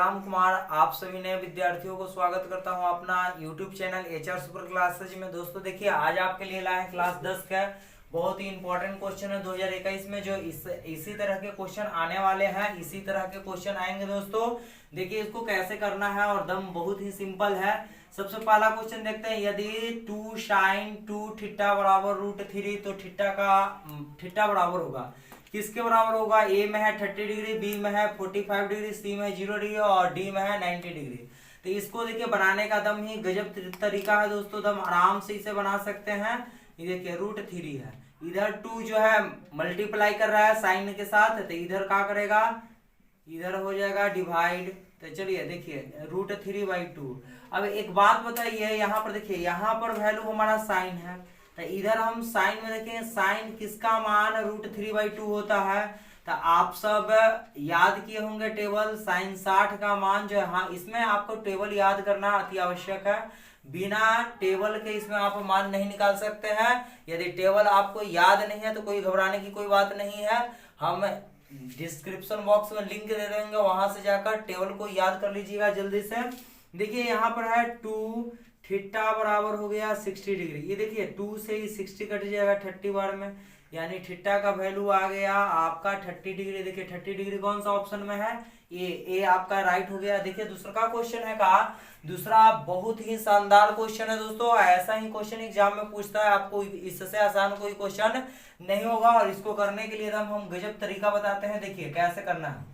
राम कुमार आप सभी नए विद्यार्थियों को स्वागत करता हूं अपना YouTube channel HR super classes में। दोस्तों देखिए, आज आपके लिए लाए हैं क्लास 10 का बहुत ही इंपॉर्टेंट क्वेश्चन है 2021 में, जो इसी तरह के क्वेश्चन आने वाले हैं। इसी तरह के क्वेश्चन आएंगे दोस्तों। देखिए इसको कैसे करना है और दम बहुत ही सिंपल है। सबसे पहला क्वेश्चन देखते हैं। यदि 2 sin 2 थीटा बराबर √3, तो थीटा बराबर होगा किसके बराबर होगा? ए में है 30 डिग्री, बी में है 45 डिग्री, सी में 0 डिग्री और डी में है 90 डिग्री। तो इसको देखिए बनाने का दम ही गजब तरीका है दोस्तों। दम आराम से इसे बना सकते हैं। ये देखिए √3 है, इधर 2 जो है मल्टीप्लाई कर रहा है साइन के साथ, तो इधर क्या करेगा? इधर हो जाएगा डिवाइड। तो चलिए देखिए √3/2। अब एक बात बताइए, यहाँ पर देखिए, यहाँ पर वैल्यू हमारा साइन है, तो इधर हम साइन में देखें, साइन किसका मान √3/2 होता है? तो आप सब याद किए होंगे टेबल, साइन 60 का मान जो है, हाँ इसमें आपको टेबल याद करना अति आवश्यक है। बिना टेबल के इसमें आप मान नहीं निकाल सकते हैं। यदि टेबल आपको याद नहीं है तो कोई घबराने की कोई बात नहीं है। हम डिस्क्रिप्शन बॉक्स में लिंक दे देंगे, वहां से जाकर टेबल को याद कर लीजिएगा जल्दी से। देखिए यहाँ पर है 2 थीटा बराबर हो गया 60 डिग्री। ये देखिए 2 से ही 60 कट जाएगा 30 बार में, यानी थीटा का वैल्यू आ गया आपका 30 डिग्री। देखिए 30 डिग्री कौन सा ऑप्शन में है? ए आपका राइट हो गया। देखिए दूसरा का क्वेश्चन है का, दूसरा बहुत ही शानदार क्वेश्चन है दोस्तों। ऐसा ही क्वेश्चन एग्जाम में पूछता है, आपको इससे आसान कोई क्वेश्चन नहीं होगा। और इसको करने के लिए हम गजब तरीका बताते हैं। देखिए कैसे करना है।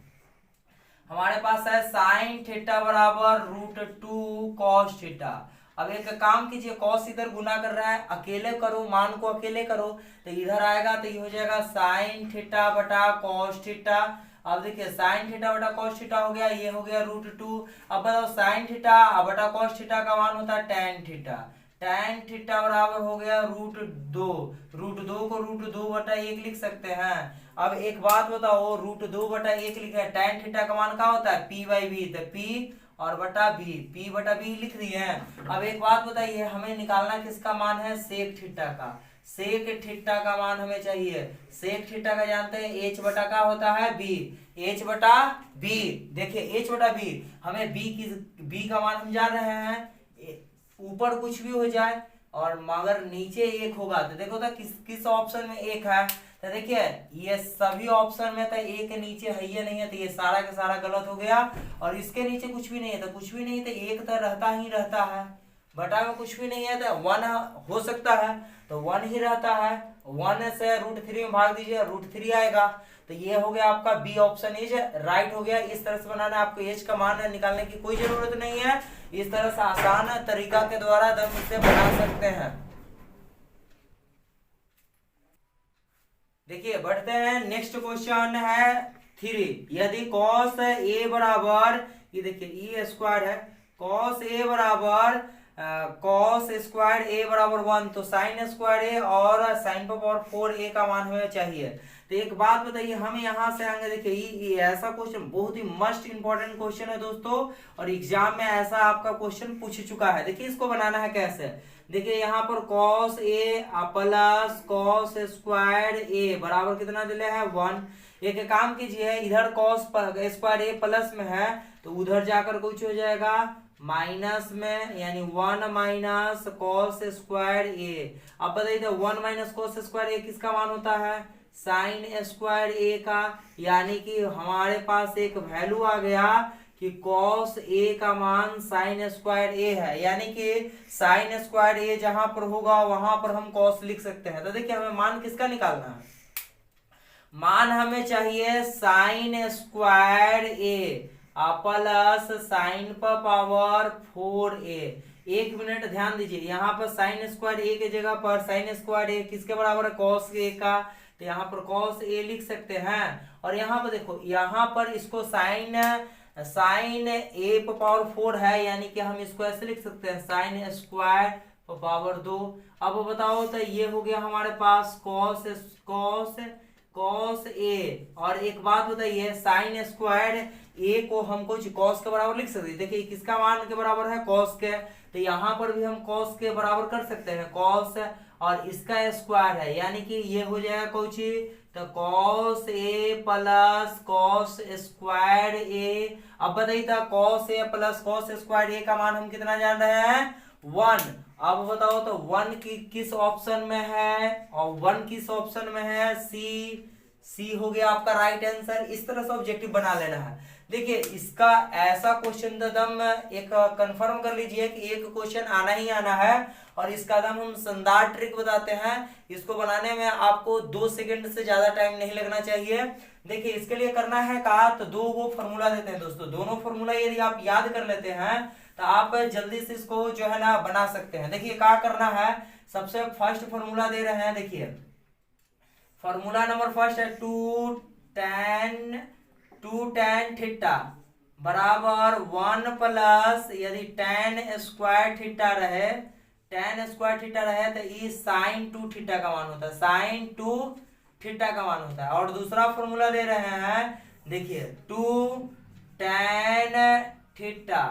हमारे पास है साइन थीटा बराबर √2 कॉस थीटा। अब एक काम कीजिए, कॉस इधर गुना कर रहा है, अकेले करो, मान को अकेले करो, तो इधर आएगा तो ये हो जाएगा साइन थीटा बटा कॉस थीटा। अब देखिए साइन थीटा बटा कॉस थीटा हो गया, ये हो गया √2। अब बताओ साइन थीटा बटा कॉस थीटा का मान होता है tan थीटा। tan थीटा बराबर हो गया √2। √2 को √2/1 लिख सकते हैं। अब एक बात बताओ, √2/1 लिखा है, tan थीटा का मान क्या होता है? p/b, तो p और बटा बी, p/b लिख दिए हैं। अब एक बात बताइए, हमें निकालना किसका मान है? सेक थीटा का। सेक थीटा का मान हमें चाहिए। सेक थीटा का जानते हैं h बटा का होता है b, h/b। देखिए h/b, हमें b का मान हम जान रहे हैं। ऊपर कुछ भी हो जाए और मगर नीचे 1 होगा, तो देखो तो किस ऑप्शन में 1 है? तो देखिए ये सभी ऑप्शन में तो 1 के नीचे है ही नहीं है, तो ये सारा का सारा गलत हो गया। और इसके नीचे कुछ भी नहीं है, तो कुछ भी नहीं, तो 1 तो रहता ही रहता है। बटा में कुछ भी नहीं है तो 1 हो सकता है, तो 1 ही रहता है। 1 से √3 में भाग दीजिए, √3 आएगा। तो ये हो गया आपका बी ऑप्शन इज राइट हो गया। इस तरह से बनाना, आपको एच का मान निकालने की कोई जरूरत नहीं है। इस तरह से आसान तरीका के द्वारा हम इसे बना सकते हैं। देखिए बढ़ते हैं, नेक्स्ट क्वेश्चन है 3। यदि cos a बराबर, ये देखिए e स्क्वायर है, cos a बराबर cos स्क्वायर a बराबर 1, तो साइन स्क्वायर a और साइन पावर 4a का मान हमें चाहिए। तो एक बात बताइए, हम यहाँ से आएंगे। देखिए ये ऐसा क्वेश्चन बहुत ही मस्ट इंपॉर्टेंट क्वेश्चन है दोस्तों, और एग्जाम में ऐसा आपका क्वेश्चन पूछ चुका है। देखिए इसको बनाना है कैसे। देखिए यहाँ पर cos a plus cos square a बराबर कितना दिले है? 1। एक काम कीजिए, इधर cos स्क्वायर a प्लस में है, तो उधर जाकर कुछ हो जाएगा माइनस में, यानी 1 माइनस cos स्क्वायर a। अब बताइए 1 माइनस cos स्क्वायर a किसका मान होता है? साइन स्क्वायर a का। यानी कि हमारे पास एक वैल्यू आ गया कि cos a का मान साइन स्क्वायर a है, यानी कि साइन स्क्वायर a जहां पर होगा वहां पर हम cos लिख सकते हैं। तो देखिए हमें मान किसका निकालना है? मान हमें चाहिए sine square a plus sign पर पावर 4a। 1 मिनट ध्यान दीजिए, यहाँ पर साइन स्क्वायर a के जगह पर साइन स्क्वायर a किसके बराबर है? cos a का, तो यहाँ पर cos a लिख सकते हैं। और यहाँ पर देखो, यहाँ पर इसको साइन a पर पावर 4 है, यानी कि हम इसको ऐसे लिख सकते हैं साइन स्क्वायर पर पावर 2। अब बताओ, तो ये हो गया हमारे पास cos a। और एक बात बताइए, साइन स्क्वायर a को हम कुछ cos के बराबर लिख सकते हैं। देखिए किसका मान के बराबर है? cos के, तो यहाँ पर भी हम cos के बराबर कर सकते हैं। cos और इसका स्क्वायर है, यानी कि ये हो जाएगा कौची, तो cos A plus cos square ए। अब बताइए था cos A plus cos square ए का मान हम कितना जान रहे हैं, 1। अब बताओ तो 1 की किस ऑप्शन में है, और 1 किस ऑप्शन में है, सी हो गया आपका राइट आंसर। इस तरह से ऑब्जेक्टिव बना लेना है। देखिए इसका ऐसा क्वेश्चन दम एक कंफर्म कर लीजिए कि एक क्वेश्चन आना ही आना है, और इसका दम हम शानदार ट्रिक बताते हैं। इसको बनाने में आपको 2 सेकंड से ज्यादा टाइम नहीं लगना चाहिए। देखिए इसके लिए करना है कहा तो 2 वो फॉर्मूला देते हैं दोस्तों, दोनों फॉर्मूला यदि आप याद कर लेते हैं तो आप जल्दी से इसको जो है ना बना सकते हैं। देखिए क्या करना है, सबसे फर्स्ट फॉर्मूला दे रहे हैं, देखिए फॉर्मूला नंबर फर्स्ट है 2 tan थीटा बराबर 1 प्लस यदि tan स्क्वायर थीटा रहे, तो ये sin 2 थीटा का मान होता है, sin 2 थीटा का मान होता है। और दूसरा फॉर्मूला दे रहे हैं, देखिए 2 tan थीटा,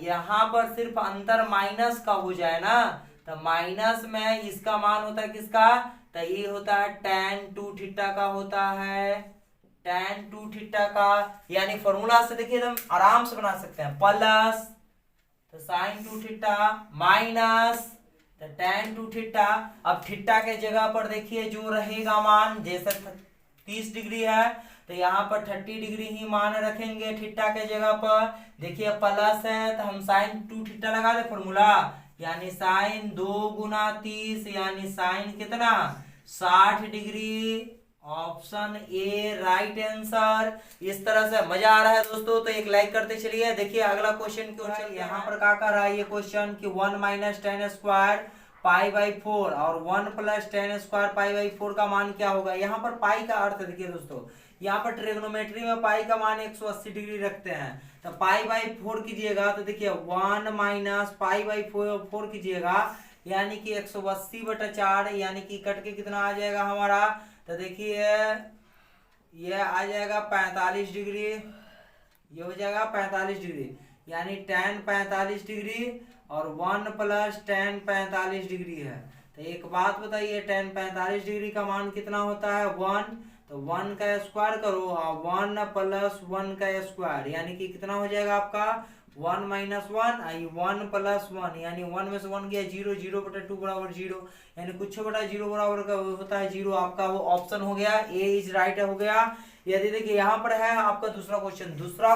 यहाँ पर सिर्फ अंतर माइनस का हो जाए ना, तो माइनस में इसका मान होता है किसका, तो ये होता है tan 2 थीटा का होता है, tan 2 थीटा का। यानी फॉर्मूला से देखिए हम आराम से बना सकते हैं, प्लस तो sin 2 थीटा माइनस तो tan 2 थीटा। अब थीटा के जगह पर देखिए जो रहेगा मान, जैसे 30 डिग्री है तो यहाँ पर 30 डिग्री ही मान रखेंगे थीटा के जगह पर। देखिए प्लस है तो हम sin 2 थीटा लगा दे फॉर्मूला, यानी sin 2 गुना 30 यानी sin कितना 60 degree. Option A right answer. इस तरह से मजा आ रहा है दोस्तों तो एक लाइक करते चलिए। देखिए अगला क्वेश्चन क्यों है, यहाँ पर क्या कर रहा है ये क्वेश्चन कि 1 minus tan square pi by 4 और 1 plus tan square pi by 4 का मान क्या होगा। यहाँ पर पाई का अर्थ देखिए दोस्तों, यहाँ पर ट्रिग्नोमेट्री में पाई का मान 180 डिग्री रखते हैं, तो पाई बाई 4 कीजिएगा तो देखिए 1 माइनस पाई बाई 4 कीजिएगा यानी कि 180/4, यानी कि कट के कितना आ जाएगा हमारा, तो देखिए ये आ जाएगा 45 डिग्री, ये हो जाएगा 45 डिग्री, यानी tan 45 डिग्री और 1 प्लस tan 45 डिग्री है। तो एक बात बताइए tan 45 डिग्री का मान कितना होता है 1, तो 1 का स्क्वायर करो और 1 प्लस 1 का स्क्वायर यानी कि कितना हो जाएगा आपका 1 माइनस 1 1 प्लस 1 यानी 1 में से 1 गया 0, 0/2 बराबर 0, यानी कुछ बटा 0 बराबर का होता है 0। आपका वो ऑप्शन हो गया, ए इज राइट हो गया। यदि देखिए यहाँ पर है आपका दूसरा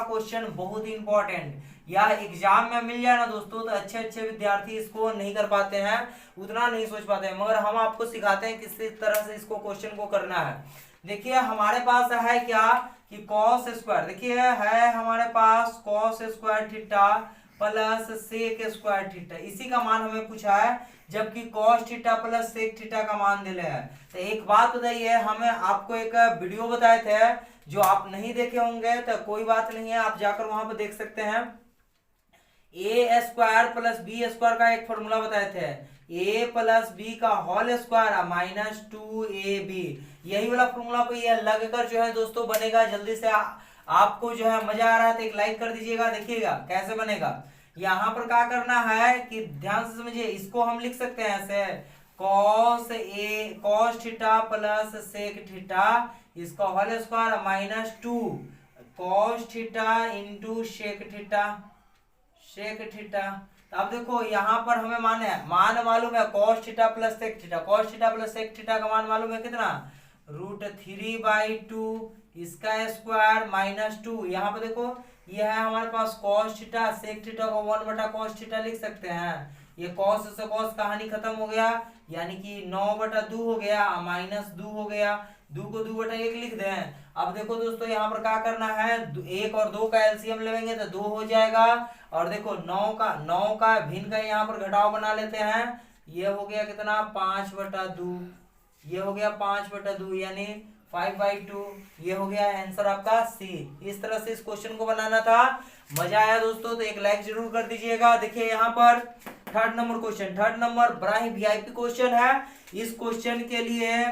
क्वेश्चन बहुत ही इंपॉर्टेंट, या एग्जाम में मिल जाए ना दोस्तों तो अच्छे अच्छे विद्यार्थी इसको नहीं कर पाते हैं, उतना नहीं सोच पाते हैं, मगर हम आपको सिखाते हैं किस तरह से इसको क्वेश्चन को करना है। देखिए हमारे पास है क्या कि कॉस स्क्वायर, देखिए है हमारे पास cos square theta plus sec square theta, इसी का मान हमें पूछा है, जबकि cos theta plus sec theta का मान दिले है। तो एक बात बताइए, हमें आपको एक वीडियो बताए थे जो आप नहीं देखे होंगे तो कोई बात नहीं है, आप जाकर वहां पर देख सकते हैं। ए स्क्वायर प्लस बी स्क्वायर का एक फॉर्मूला बताए थे, ए प्लस बी का होल स्क्वायर माइनस 2ab, यही वाला फॉर्मूला को ये लगकर जो है दोस्तों बनेगा। जल्दी से आपको जो है मजा आ रहा है तो एक लाइक कर दीजिएगा। देखिएगा कैसे बनेगा। यहाँ पर क्या करना है कि ध्यान से समझिए, इसको हम लिख सकते हैं ऐसे cos theta plus sec theta, इसका whole square minus 2 cos theta into sec theta. तो अब देखो यहाँ पर हमें मान मालूम है cos theta plus sec theta, cos theta plus sec theta का मान मालूम है कितना √3/2, इसका स्क्वायर माइनस 2। यहाँ पे देखो ये है हमारे पास कॉस थीटा, सेक थीटा को 1/cos थीटा लिख सकते हैं, ये कॉस से कॉस कहानी खत्म हो गया, यानी कि 9/2 हो गया माइनस 2 हो गया, 2 को 2/1 लिख दें। अब देखो दोस्तों यहाँ पर क्या करना है, 1 और 2 का एलसीएम लेंगे तो 2 हो जाएगा, और देखो 9 का भिन्न का यहाँ पर घटाव बना लेते हैं, ये हो गया कितना 5/2, ये हो गया 5/2 यानी 5/2, ये हो गया आंसर आपका सी। इस तरह से इस क्वेश्चन को बनाना था। मजा आया दोस्तों तो एक लाइक जरूर कर दीजिएगा। देखिए यहाँ पर थर्ड नंबर बड़ा ही वीआईपी क्वेश्चन है। इस क्वेश्चन के लिए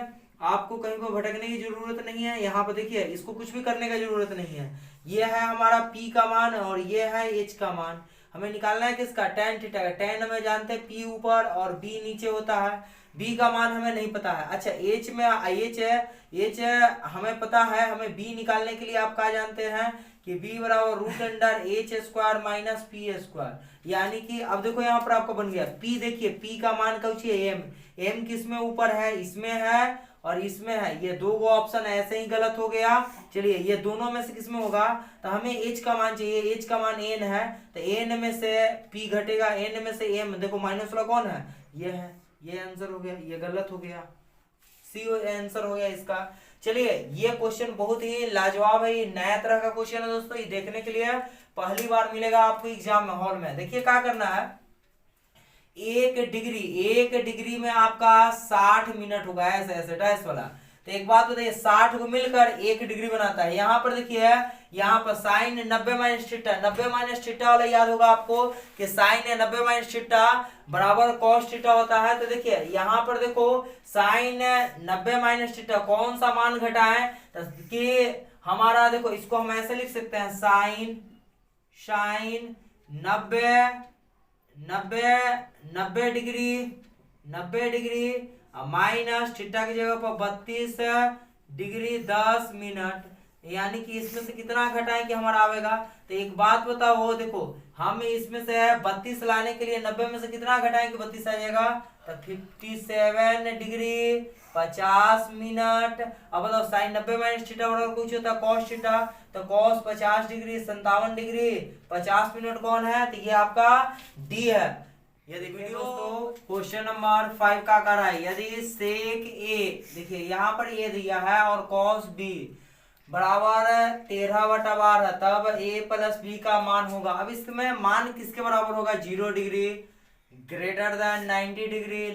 आपको कहीं पर भटकने की जरूरत नहीं है, यहाँ पर देखिए इसको कुछ भी करने की जरूरत नहीं है। ये है हमारा P का मान और ये है H का मान, हमें निकालना है किसका tan थीटा का। tan हमें जानते हैं P ऊपर और B नीचे होता है, बी का मान हमें नहीं पता है। अच्छा एच में एच हमें पता है, हमें बी निकालने के लिए आप क्या जानते हैं कि बी बराबर root under H square minus P square. यानी कि अब देखो यहाँ पर आपको बन गया पी, देखिए पी का मान कौन है एम, एम किस में ऊपर है, इसमें है और इसमें है, ये दो गो ऑप्शन ऐसे ही गलत हो गया। चलिए ये दोनों में से किस में होगा, तो हमें एच का मान चाहिए, एच का मान एन है, तो एन में से पी घटेगा, एन में से एम, देखो माइनस वाला कौन है, ये है, ये आंसर हो गया, ये गलत हो गया, सी आंसर हो गया इसका। चलिए ये क्वेश्चन बहुत ही लाजवाब है, ये नया तरह का क्वेश्चन है दोस्तों, ये देखने के लिए पहली बार मिलेगा आपको एग्जाम में हॉल में। देखिए क्या करना है, एक डिग्री में आपका 60 मिनट होगा, ऐसे ऐसे डैश वाला। तो एक बात बताइए 60 को मिलकर 1 डिग्री बनाता है। यहाँ पर देखिए यहाँ पर sine 90 minus theta, 90 minus theta वाला याद होगा आपको कि साइन 90 माइनस थीटा बराबर कॉस थीटा होता है। तो देखिए यहाँ पर देखो साइन 90 माइनस थीटा कौन सा मान घटा है, तो कि हमारा देखो इसको हम ऐसे लिख सकते हैं साइन 90 डिग्री माइनस थीटा की जगह पर 32 डिग्री 10 मिनट, यानी कि इसमें से कितना घटाएं कि हमारा आवेगा। तो एक बात बताओ, देखो हम इसमें से 32 लाने के लिए 90 में से कितना घटाएं कि 32 आ जाएगा, तो 57 डिग्री 50 मिनट। अब बताओ साइन 90 माइनस थीटा बराबर कुछ होता है कॉस थीटा, तो कॉस 50 डिग्री 57 डिग्री 50 मिनट कौन है, तो ये आपका डी है। यदि वीडियो दोस्तों क्वेश्चन नंबर 5 का कर रहा है, यदि सेक ए, देखिए यहाँ पर ए दिया है और कॉस बी बराबर 13/12 है, तब ए प्लस बी का मान होगा। अब इसमें मान किसके बराबर होगा, 0 degree, greater than 90 degree,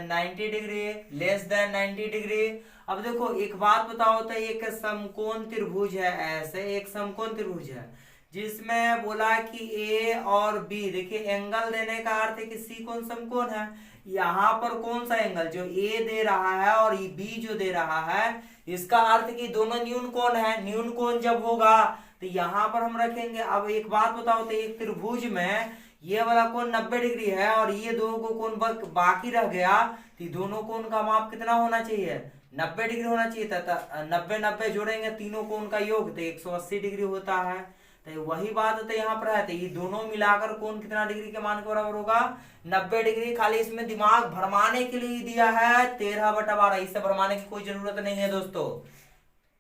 90 degree, less than 90 degree. अब देखो एक बात बताओ, तो एक समकोण त्रिभुज है, ऐसे एक समकोण त्रिभुज है जिसमें बोला कि ए और बी, देखिए एंगल देने का अर्थ है कि सी कौन समकोण है, यहाँ पर कौन सा एंगल जो ए दे रहा है और बी जो दे रहा है, इसका अर्थ कि दोनों न्यून कोण है, न्यून कोण जब होगा तो यहाँ पर हम रखेंगे। अब एक बात बताओ, तो एक त्रिभुज में ये वाला कोण 90 डिग्री है और ये दो कोण बाकी रह गया, तो दोनों कोण का माप कितना होना चाहिए, 90 डिग्री होना चाहिए था। 90 जोड़ेंगे तीनों कोण का योग तो 180 डिग्री होता है। तो वही बात होता है यहाँ पर है, तो ये दोनों मिलाकर कोण कितना डिग्री के मान के बराबर होगा, 90 डिग्री। खाली इसमें दिमाग भरमाने के लिए दिया है 13/12, इससे भरमाने की कोई जरूरत नहीं है दोस्तों,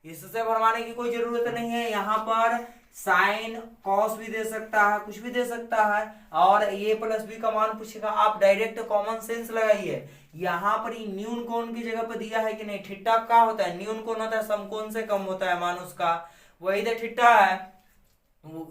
इससे भरमाने की कोई जरूरत नहीं है। यहाँ पर साइन कॉस भी दे सकता है, कुछ भी दे सकता है, और ए प्लस बी का मान पूछेगा, आप डायरेक्ट कॉमन सेंस लगाइए। यहाँ पर ही न्यून कोण की जगह पर दिया है कि नहीं, थीटा क्या होता है, न्यून कोण होता है, समकोण से कम होता है मान उसका, वही तो थीटा है,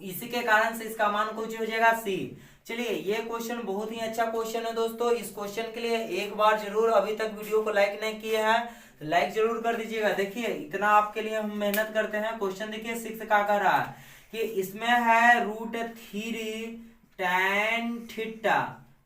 इसी के कारण से इसका मान कुछ हो जाएगा सी। चलिए ये क्वेश्चन बहुत ही अच्छा क्वेश्चन है दोस्तों, इस क्वेश्चन के लिए एक बार जरूर, अभी तक वीडियो को लाइक नहीं किए हैं तो लाइक जरूर कर दीजिएगा। देखिए इतना आपके लिए हम मेहनत करते हैं। क्वेश्चन देखिए 6 का कह रहा है कि इसमें है √3 tan थीटा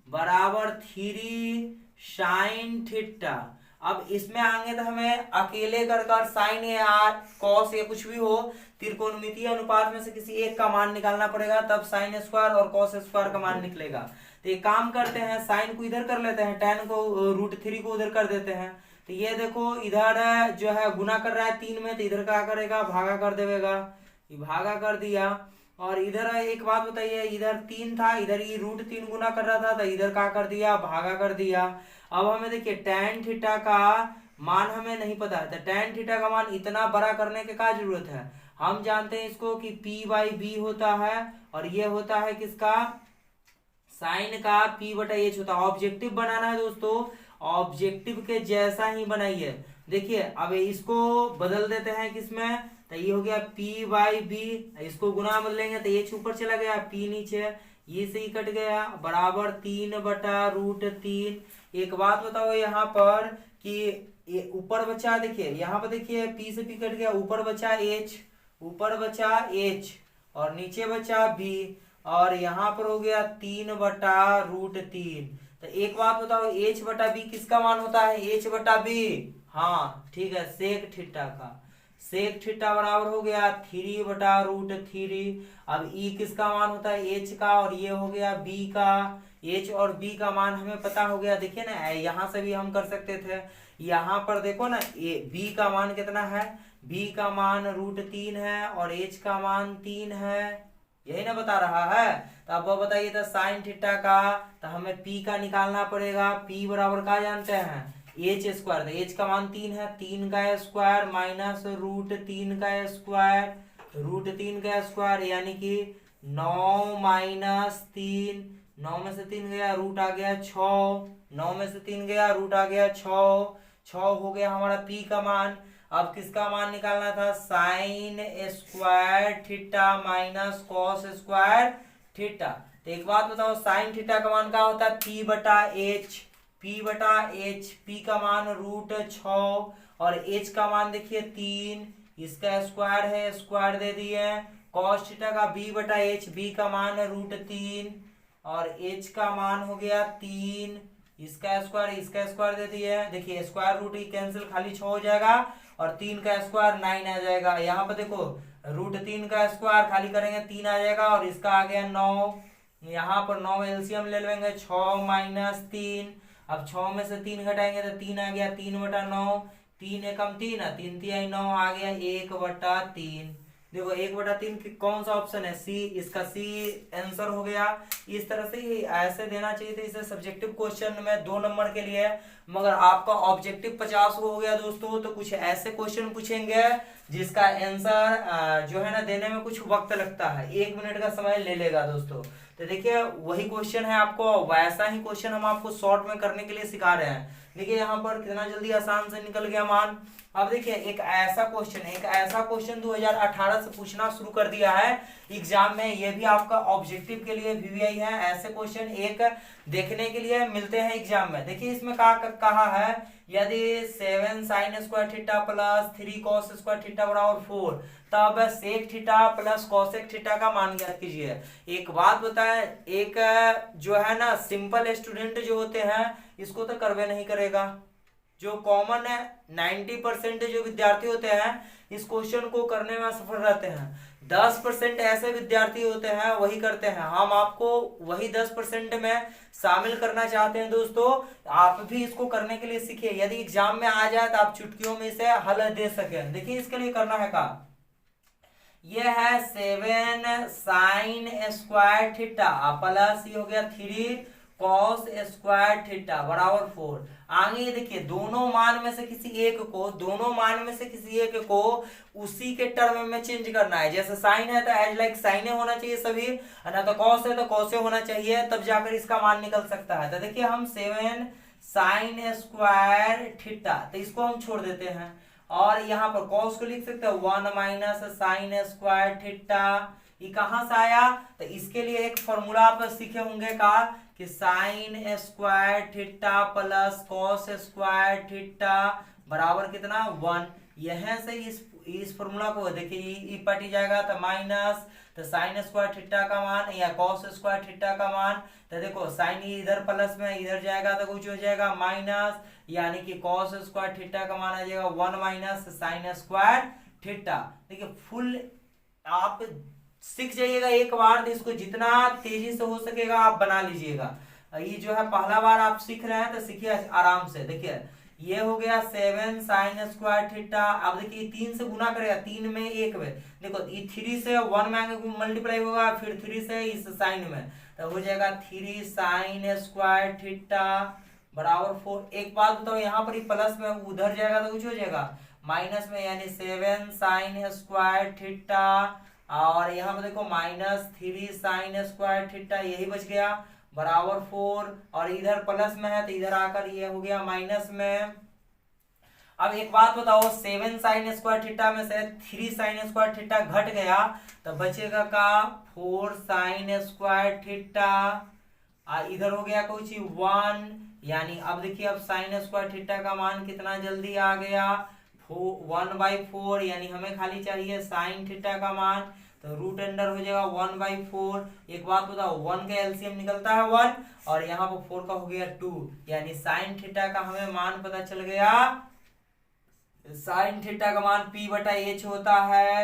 बराबर 3 sin थीटा। अब इसमें आएंगे तो हमें अकेले कर साइन या कॉस या कुछ भी हो, त्रिकोणमितीय अनुपात में से किसी एक का मान निकालना पड़ेगा, तब साइन स्क्वायर और कॉस स्क्वायर का मान निकलेगा। तो एक काम करते हैं, साइन को इधर कर लेते हैं, tan को √3 को उधर कर देते हैं। तो ये देखो इधर जो है गुना कर रहा है 3 में, तो इधर क्या करेगा, भागा कर देगा, ये भागा कर दिया। और इधर एक बात बताइए, इधर 3 था, इधर ये √3 गुना कर रहा था, तो इधर क्या कर दिया, भागा कर दिया। अब हमें देखिए tan थीटा का मान हमें नहीं पता है, तो tan थीटा का मान इतना बड़ा करने की क्या जरूरत है, हम जानते हैं इसको कि p/b होता है, और ये होता है किसका, साइन का p/h होता है। ऑब्जेक्टिव बनाना है दोस्तों, ऑब्जेक्टिव के जैसा ही बनाइए। देखिए अब इसको बदल देते हैं किसमें, तो ये हो गया p/b, इसको गुना बदलेंगे तो h ऊपर चला गया, p नीचे, ये से ही कट गया, बराबर 3/√3। एक बात बताओ यहाँ पर कि ऊपर बचा, देखिए यहाँ पर देखिए p से p कट गया, ऊपर बचा h, ऊपर बचा h और नीचे बचा b, और यहाँ पर हो गया 3/√3। तो एक बात बताओ h/b किसका मान होता है, h/b, हाँ ठीक है, सेक थीटा का, सेक थीटा बराबर हो गया 3/√3। अब e किसका मान होता है, h का, और ये हो गया b का, एच और बी का मान हमें पता हो गया। देखिए ना, यहाँ से भी हम कर सकते थे। यहाँ पर देखो ना, बी का मान कितना है, बी का मान √3 है और एच का मान 3 है, यही ना बता रहा है। तो अब वो बताइए था साइन थीटा का, तो हमें पी का निकालना पड़ेगा। पी बराबर क्या जानते हैं, एच स्क्वायर। तो एच का मान 3 है, 3 का स्क्वायर माइनस √3 का स्क्वायर, √3 का स्क्वायर यानी कि 9 माइनस 3, 9 में से 3 गया रूट आ गया 6, 9 में से 3 गया रूट आ गया 6, 6 हो गया हमारा पी का मान। अब किसका मान निकालना था, sign square theta minus cos square theta. तो एक बात बताओ, साइन थीटा का मान क्या होता है, पी बटा एच, पी बटा एच, पी का मान √6 और एच का मान देखिए 3, इसका स्क्वायर है, स्क्वायर दे दिए। कॉस थीटा का बी बटा एच, बी का मान √3 और एच का मान हो गया 3, इसका स्क्वायर दे दिए। देखिए स्क्वायर रूट ही कैंसिल, खाली 6 हो जाएगा और 3 का स्क्वायर 9 आ जाएगा। यहाँ पर देखो √3 का स्क्वायर खाली करेंगे 3 आ जाएगा और इसका आ गया 9। यहाँ पर 9 एलसीएम ले लेंगे, 6 माइनस 3। अब 6 में से 3 घटाएंगे तो 3 आ गया, 3 बटा 9, 3 एकम 3 है, 3 3 9 आ गया 1/3। देखो 1/3 कौन सा ऑप्शन है, सी, इसका सी आंसर हो गया। इस तरह से ही ऐसे देना चाहिए था। इसे सब्जेक्टिव क्वेश्चन में 2 नंबर के लिए, मगर आपका ऑब्जेक्टिव 50 हो गया दोस्तों। तो कुछ ऐसे क्वेश्चन पूछेंगे जिसका आंसर जो है ना देने में कुछ वक्त लगता है, 1 मिनट का समय ले लेगा दोस्तों। तो देखिए वही क्वेश्चन है, आपको वैसा ही क्वेश्चन हम आपको शॉर्ट में करने के लिए सिखा रहे हैं। देखिए यहाँ पर कितना जल्दी आसान से निकल गया मान। अब देखिए एक ऐसा क्वेश्चन 2018 से पूछना शुरू कर दिया है एग्जाम में। ये भी आपका ऑब्जेक्टिव के लिए वीवीआई है। ऐसे क्वेश्चन एक देखने के लिए मिलते हैं एग्जाम में। देखिए इसमें कहा है, यदि 7 sine square theta plus 3 cos square theta बराबर 4, तब sec theta plus cosec theta का मान ज्ञात कीजिए। एक बात बताएं, एक जो है ना सिंपल स्टूडेंट जो होते हैं इसको तो करवे नहीं करेगा। जो कॉमन है 90% जो विद्यार्थी होते हैं इस क्वेश्चन को करने में सफल रहते हैं। 10% ऐसे विद्यार्थी होते हैं वही करते हैं। हम आपको वही 10% में शामिल करना चाहते हैं दोस्तों। आप भी इसको करने के लिए सीखिए, यदि एग्जाम में आ जाए तो आप चुटकियों में इसे हल दे सके। देखिए इसके लिए करना है का, यह है 7 साइन स्क्वायर थीटा प्लस ये हो गया 3 कॉस स्क्वायर थीटा बराबर 4। आगे देखिए दोनों मान में से किसी एक को उसी के टर्म में चेंज करना है। जैसे साइन है तो एज लाइक साइने होना चाहिए सभी, ना तो कॉस है तो कॉसे होना चाहिए, तब जाकर इसका मान निकल सकता है। तो देखिए हम 7 साइन स्क्वायर थीटा, तो इसको हम छोड़ देते हैं और यहाँ पर कॉस को लिख सकते हैं 1 माइनस साइन स्क्वायर थीटा। ये कहां से आया, तो इसके लिए एक फॉर्मूला आप सीखे होंगे का, कि sign square theta plus cos square theta बराबर कितना 1। यहां से इस फॉर्मूला को देखिए ये पटी जाएगा तो माइनस, तो साइन स्क्वायर थीटा का मान या कॉस स्क्वायर थीटा का मान, तो देखो साइन इधर प्लस में इधर जाएगा तो कुछ हो जाएगा माइनस, यानी कि कॉस स्क्वायर थीटा का मान आ जाएगा 1 माइनस साइन स्क्वायर थीटा। देखिए फुल आप सीख जाइएगा एक बार, तो इसको जितना तेजी से हो सकेगा आप बना लीजिएगा। ये जो है पहला बार आप सीख रहे हैं तो सीखिए आराम से। देखिए ये हो गया 7 साइन स्क्वायर थीटा। अब देखिए 3 से गुना करेगा, 3 में 1 में, देखो ये 3 से 1 में मल्टीप्लाई होगा, फिर 3 से इस साइन में, तो हो जाएगा 3 साइन स्क्वायर थीटा बराबर 4। एक बात बताओ, यहाँ पर प्लस में उधर जाएगा तो कुछ हो जाएगा माइनस में, यानी 7 साइन स्क्वायर थीटा और यहाँ पर देखो माइनस 3 साइन स्क्वायर थीटा, यही बच गया बराबर 4। और इधर प्लस में है तो इधर आकर ये हो गया माइनस में। अब एक बात बताओ, 7 साइन स्क्वायर थीटा में से 3 साइन स्क्वायर थीटा घट गया तो बचेगा का 4 साइन स्क्वायर थीटा। इधर हो गया कुछ 1, यानी अब देखिए अब साइन स्क्वायर थीटा का मान कितना जल्दी आ गया 1/4, यानी हमें खाली चाहिए साइन थीटा का मान, तो रूट अंडर हो जाएगा 1/4। एक बात बताओ 1 का एलसीएम निकलता है 1 और यहाँ पर 4 का हो गया 2, यानी साइन थीटा का हमें मान पता चल गया। साइन थीटा का मान P बटा H होता है,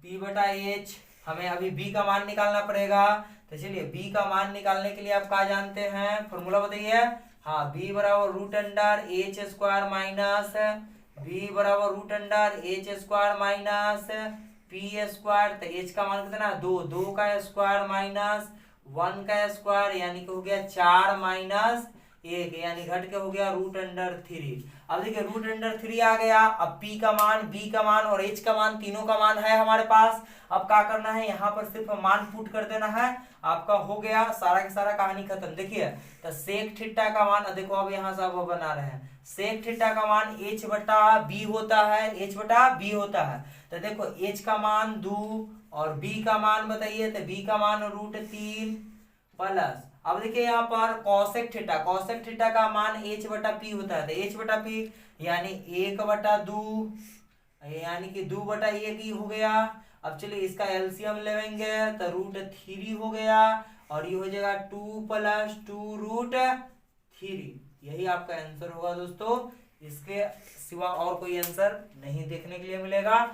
P बटा H। हमें अभी B का मान निकालना पड़ेगा, तो चलिए b का मान निकालने के लिए आप क्या जानते हैं, फॉर्मूला बताइए। हाँ, b बराबर root under H square minus b बराबर root under H square minus P square. तो एच का मान कितना, 2, 2 का स्क्वायर माइनस 1 का स्क्वायर, यानी कि हो गया 4 माइनस 1, यानी घट के हो गया रूट अंडर 3। अब देखिए रूट अंडर 3 आ गया। अब p का मान, b का मान और h का मान, तीनों का मान है हमारे पास। अब क्या करना है, यहाँ पर सिर्फ मान पुट कर देना है, आपका हो गया सारा का सारा कहानी खत्म। देखिए तो सेक थीटा का मान, देखो अब यहाँ से वो बना रहे हैं, सेक थीटा का मान h बटा b होता है, h बटा b होता है। तो देखो h का मान 2 और b का मान बताइए, तो b का मान रूट 3 प्लस, अब देखिए यहाँ पर कॉसेक थीटा, कॉसेक थीटा का मान h बटा p होता है, तो h बटा p यानी 1 बटा 2, यानी कि 2 बटा 1 ही हो गया। अब चलिए इसका एलसीएम लेंगे तो रूट 3 हो गया, और ये हो जाएगा 2 प्लस 2 रूट 3। यही आपका आंसर होगा दोस्तों, इसके सिवा और कोई आंसर नहीं देखने के लिए मिलेगा।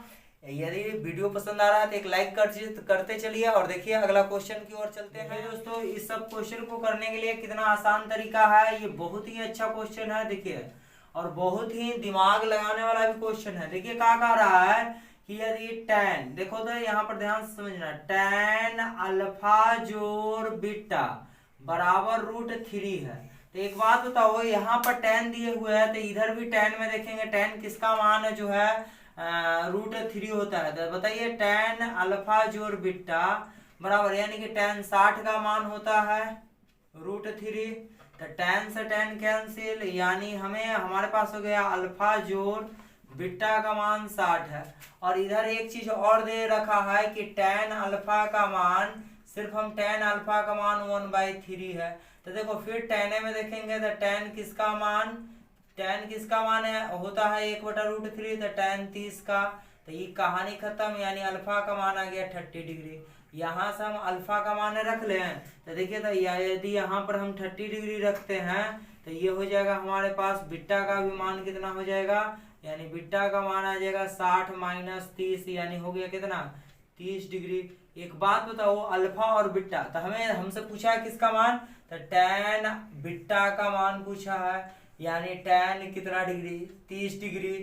यदि वीडियो पसंद आ रहा है तो एक लाइक करते चलिए, और देखिए अगला क्वेश्चन की ओर चलते हैं। दोस्तों इस सब क्वेश्चन को करने के लिए कितना आसान तरीका है, ये बहुत ही अच्छा क्वेश्चन है देखिए, और बहुत ही दिमाग लगाने वाला भी क्वेश्चन है। देखिए क्या कह रहा है कि यदि tan, देखो तो यहाँ पर ध्यान से समझना, tan अल्फा जोड़ बीटा बराबर रूट 3 है। तो एक बात बताओ, यहाँ पर tan दिए हुए है, तो इधर भी tan में देखेंगे, tan किसका मान है जो है रूट 3 होता है। तो बताइए tan अल्फा जोड़ बीटा बराबर, यानी कि tan 60 का मान होता है रूट 3। तो tan से tan कैंसिल, यानी हमें हमारे पास हो गया अल्फा जोड़ बीटा का मान 60 है। और इधर एक चीज और दे रखा है कि tan अल्फा का मान, सिर्फ हम tan अल्फा का मान 1/3 है। तो देखो फिर tan में देखेंगे तो tan किसका मान है, होता है 1/√3, तो tan 30 का। तो ये कहानी खत्म, यानी अल्फा का मान आ गया 30 डिग्री। यहाँ से हम अल्फा का मान रख ले, तो देखिए तो यदि यहाँ पर हम 30 डिग्री रखते हैं तो ये हो जाएगा हमारे पास बीटा का भी मान कितना हो जाएगा, यानी बीटा का मान आ जाएगा 60 माइनस 30, यानी हो गया कितना 30 डिग्री। एक बात बताओ, अल्फा और बीटा, तो हमसे पूछा है किसका मान, तो tan बीटा का मान पूछा है, यानी tan कितना डिग्री 30 डिग्री,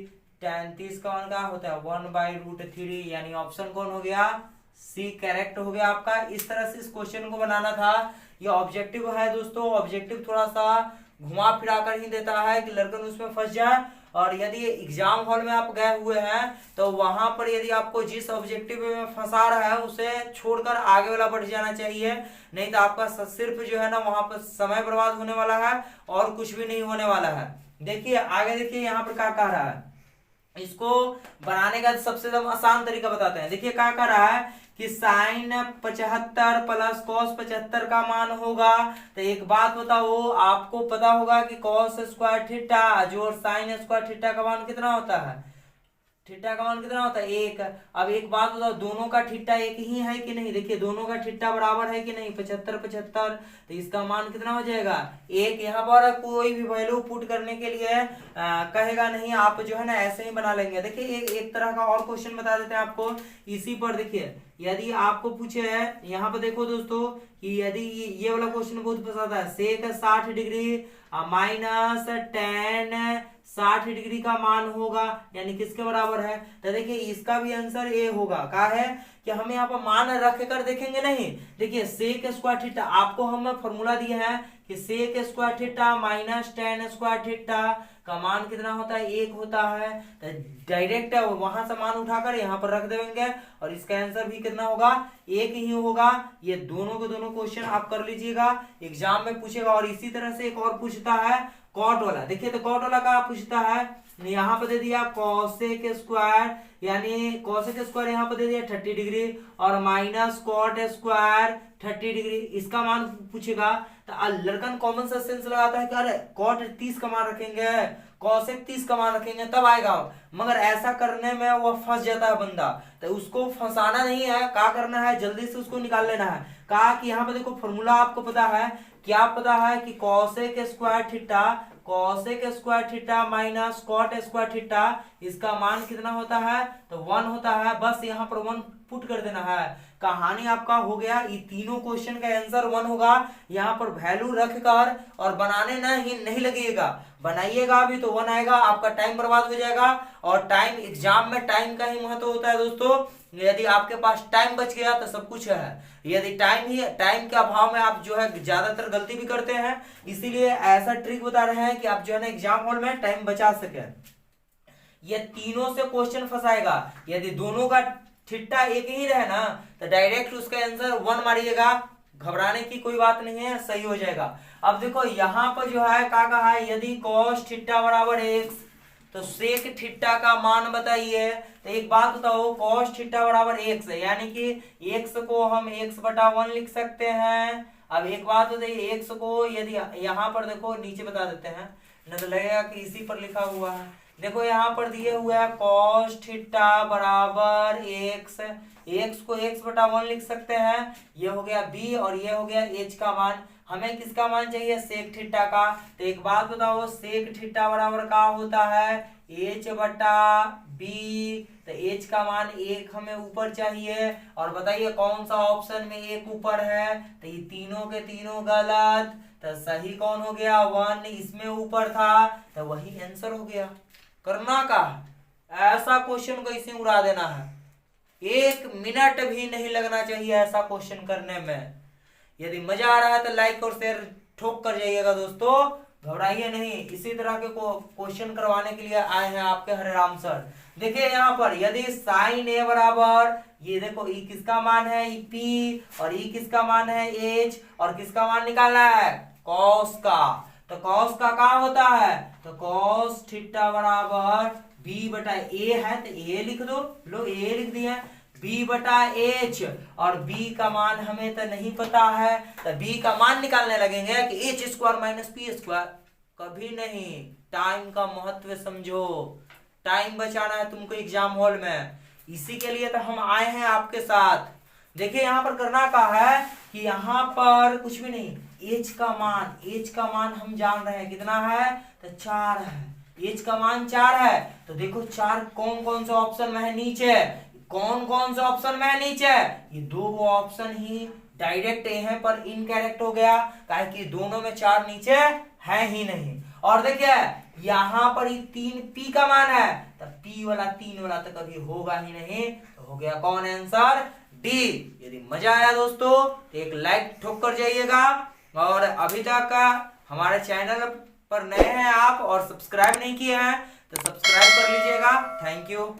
tan 30 का मान क्या होता है 1/√3, यानी ऑप्शन कौन हो गया, सी करेक्ट हो गया आपका। इस तरह से इस क्वेश्चन को बनाना था। ये ऑब्जेक्टिव है दोस्तों, ऑब्जेक्टिव थोड़ा सा घुमा फिरा कर ही देता है कि लड़कन उसमें फंस जाए। और यदि एग्जाम हॉल में आप गए हुए हैं तो वहां पर यदि आपको जिस ऑब्जेक्टिव में फंसा रहा है उसे छोड़कर आगे वाला बढ़ जाना चाहिए, नहीं तो आपका सिर्फ जो है ना वहां पर समय बर्बाद होने वाला है और कुछ भी नहीं होने वाला है। देखिए आगे, देखिए यहाँ पर क्या कह रहा है, इसको बनाने का सबसे आसान तरीका बताते हैं। देखिए क्या कर रहा है कि साइन 75 प्लस कॉस 75 का मान होगा। तो एक बात बताओ, आपको पता होगा कि कॉस स्क्वायर थीटा जोड़ साइन स्क्वायर थीटा का मान कितना होता है, थीटा का मान कितना होता है 1। अब एक बात बताओ, दोनों का थीटा एक ही है कि नहीं, देखिए दोनों का थीटा बराबर है कि नहीं, 75 75, तो इसका मान कितना हो जाएगा 1। यहाँ पर कोई भी वैल्यू पुट करने के लिए कहेगा नहीं, आप जो है ना ऐसे ही बना लेंगे। देखिए एक तरह का और क्वेश्चन बता देते हैं आपको इसी पर। देखिए यदि आपको पूछे है, यहाँ पर देखो दोस्तों कि यदि ये वाला क्वेश्चन बहुत पसंद है, सेक 60 डिग्री माइनस tan 60 डिग्री का मान होगा, यानी किसके बराबर है, तो देखिए इसका भी आंसर ए होगा। क्या है कि हमें यहाँ पर मान रख कर देखेंगे नहीं, देखिए सेक स्क्वायर थीटा, आपको हम फॉर्मूला दिया है कि sec square theta minus tan square theta का मान कितना होता है 1 होता है। तो डायरेक्ट वहां से मान उठाकर यहाँ पर रख देंगे और इसका आंसर भी कितना होगा 1 ही होगा। ये दोनों के दोनों क्वेश्चन आप कर लीजिएगा, एग्जाम में पूछेगा। और इसी तरह से एक और पूछता है कॉट वाला। देखिए तो कॉट वाला का पूछता है, यहाँ पर दे दिया कॉसेक स्क्वायर, यानी कॉसेक स्क्वायर यहाँ पर दे दिया 30 डिग्री और माइनस कॉट स्क्वायर 30 डिग्री, इसका मान पूछेगा। तो लड़कन कॉमन सेंस लगाता है कि अरे कॉट 30 का मान रखेंगे, कॉसेक 30 का मान रखेंगे तब आएगा, मगर ऐसा करने में वो फंस जाता है बंदा। तो उसको फंसाना नहीं है, क्या करना है जल्दी से उसको निकाल लेना है। कहा कि यहाँ पे देखो फॉर्मूला आपको पता है, क्या पता है कि cosec square theta minus cot square theta, इसका मान कितना होता है तो 1 होता है। बस यहाँ पर 1 पुट कर देना है। कहानी आपका हो गया, ये तीनों क्वेश्चन का आंसर 1 होगा। यहाँ पर वैल्यू रख कर और बनाने नहीं लगेगा, बनाइएगा अभी तो 1 आएगा, आपका टाइम बर्बाद हो जाएगा। और टाइम, एग्जाम में टाइम का ही महत्व होता है दोस्तों। यदि आपके पास टाइम बच गया तो सब कुछ है, यदि टाइम के अभाव में आप जो है ज्यादातर गलती भी करते हैं, इसीलिए ऐसा ट्रिक बता रहे हैं कि आप जो है ना एग्जाम हॉल में टाइम बचा सके। ये तीनों से क्वेश्चन फंसाएगा, यदि दोनों का थिट्टा एक ही रहे ना तो डायरेक्ट उसका आंसर 1 मारिएगा, घबराने की कोई बात नहीं है, सही हो जाएगा। अब देखो यहाँ पर जो है क्या कहा है, यदि cos थीटा बराबर x तो सेक थीटा का मान बताइए। तो एक बात बताओ, cos थीटा बराबर x है, यानी कि x को हम x/1 लिख सकते हैं। अब एक बात बताइए, x को यदि यहाँ पर देखो नीचे बता देते हैं, नहीं तो लगेगा कि इसी पर लिखा हुआ है। देखो यहाँ पर दिए हुए है cos थीटा बराबर x, x को x/1 लिख सकते हैं, ये हो गया b और ये हो गया h का मान। हमें किसका मान चाहिए, सेक थीटा का। तो एक बात बताओ, सेक थीटा बराबर का होता है h/b। तो h का मान 1 हमें ऊपर चाहिए, और बताइए कौन सा ऑप्शन में 1 ऊपर है, तो ये तीनों के तीनों गलत। तो सही कौन हो गया, 1 इसमें ऊपर था, तो वही आंसर हो गया। करना का ऐसा क्वेश्चन को इसे उड़ा देना है, 1 मिनट भी नहीं लगना चाहिए ऐसा क्वेश्चन करने में। यदि मजा आ रहा है तो लाइक और शेयर ठोक कर जाइएगा दोस्तों, घबराइए नहीं। इसी तरह के क्वेश्चन करवाने के लिए आए हैं आपके हरिराम सर। देखिए यहाँ पर यदि साइन ए बराबर, ये देखो ई किसका मान है, ई पी, और ई किसका मान है एच, और किसका मान निकालना है, कॉस का। तो कॉस का क्या होता है, तो कॉस थीटा बराबर b/a है, तो a लिख दो, लो a लिख दिया, b/h, और b का मान हमें तो नहीं पता है, तो b का मान निकालने लगेंगे कि h² - p²। कभी नहीं, टाइम का महत्व समझो, टाइम बचाना है तुमको एग्जाम हॉल में, इसी के लिए तो हम आए हैं आपके साथ। देखिए यहाँ पर करना का है कि यहाँ पर कुछ भी नहीं, h का मान हम जान रहे हैं कितना है, तो 4 है, h का मान 4 है। तो देखो 4 कौन कौन सा ऑप्शन में है नीचे, कौन सा ऑप्शन में है नीचे, ये 2 ऑप्शन ही डायरेक्ट है पर इनकरेक्ट हो गया, काहे कि दोनों में 4 नीचे है ही नहीं। और देखिए यहाँ पर 3 p का मान है, तो p वाला 3 वाला तो कभी होगा ही नहीं, तो हो गया कौन आंसर, डी। यदि मजा आया दोस्तों तो एक लाइक ठोक कर जाइएगा, और अभी तक हमारे चैनल पर नए हैं आप और सब्सक्राइब नहीं किए हैं तो सब्सक्राइब कर लीजिएगा। Thank you.